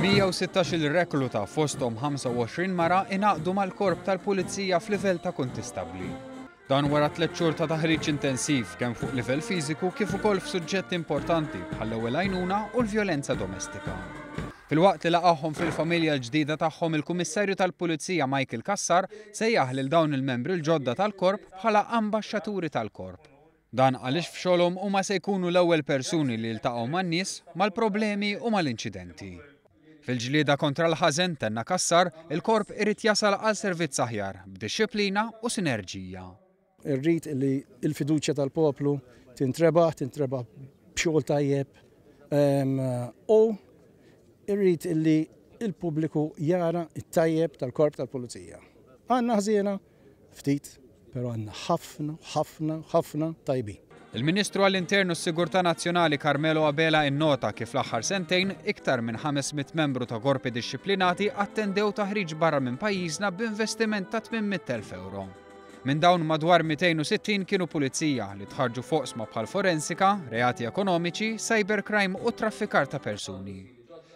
116 rekluta fosthom 25 mara ingħaqdu mal-korp tal-Pulizija f'livell ta' kontistabbli. Dan wara 3 xhur ta' taħriġ intensiv kemm fuq livell fiżiku kif ukoll f'suġġetti importanti bħall-ewwel għajnuna u l-vjolenza domestika. Filwaqt li laqgħuhom fil-familja l-ġdida tagħhom il-Kummissarju tal-Pulizija Michael Kassar sejjaħ lil dawn il-membri l-ġodda tal-korp bħala ambaxxaturi tal-korp. Dan għaliex f'xogħolhom huma se jkunu l-ewwel persuni li jiltaqgħu man-nies mal-problemi u mal-inċidenti. Fil-ġlieda kontra l-ħażen tenna Kassar, il-korp irid jasal għal servizz aħjar b'dixxiplina u sinerġija. Irrid li l-fiduċja tal-poplu tintrebaħ b'xogħol tajjeb u irrid li l-pubbliku jara t-tajjeb tal-korp tal-Pulizija. Għandna ħżiena ftit, però għandna ħafna tajbin. Il-Ministru għall-Internu s-Sigurtà Nazzjonali Carmelo Abela innota kif l-aħħar sentejn iktar minn 500 membru ta' korpi dixxiplinati attendew taħriġ barra minn pajjiżna b'investiment ta' 800,000 euro. Minn dawn madwar 260 kienu pulizija li tħarġu foqsma bħal forensika, reati ekonomiċi, cybercrime u traffikar ta' persuni.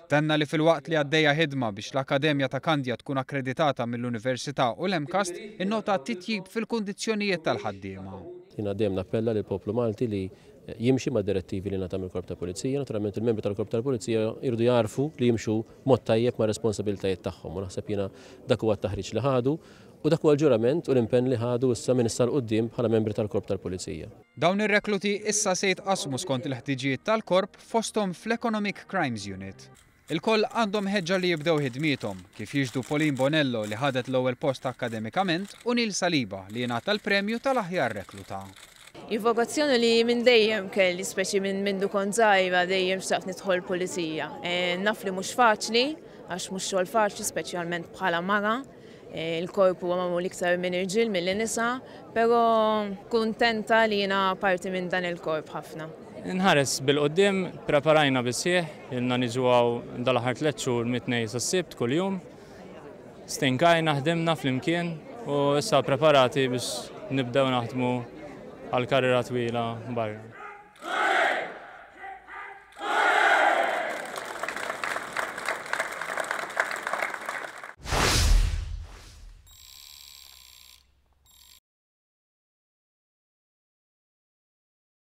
Tenna li fil-waqt li għaddejja ħidma biex l-Akkademja ta' Kandja tkun akkreditata mill-Università u l-Emkast innota titjib fil-kundizzjonijiet tal-ħaddiema. Jina dejjem nappella lill poplu Malti li jimxi ma' direttivi li nagħtam il-Korp tal-Pulizija. Naturalment il-membri tal-Korp tal-Pulizija jridu jarfu li jimxu mod tajjeb ma' responsabilitajiet tagħhom. U naħseb jiena dak huwa t-taħriġ li ħadu u dak huwa l-ġurament u l-impenn li ħadu issa minn issa l-qudiem bħala membri tal-Korp tal-Pulizija. Dawn ir-rekluti issa se jitqasmu skont il-ħtiġijiet tal-Korp fosthom fl-Economic Crimes Unit. Il-koll għandhom ħeġġa li jibdew ħidmietom kif jiġdu Pauline Bonello li ħadet l-ewwel post akademikament u Nil Saliba li jingħata l-premju tal-aħjar rekluta. Il-vokazzjoni li minn dejjem kelli speċi minn kont żgħira dejjem xtaqt nidħol pulizija. Naf li mhux faċli għax mhux xogħol faċli speċjalment bħala mara. Il-korp huwa magħmul iktar minn irġiel mill-nisa, però kuntenta li jiena parti minn dan il-korp ħafna. Nħares bil-qoddim, preparajna bisieħ, ilna niġu għaw dal-ħar 3 xhur mit-tnejn sas-sibt kuljum. Stinkajna ħdimna fl-imkien u issa preparati biex nibdew naħdmu għal karriera twila barra.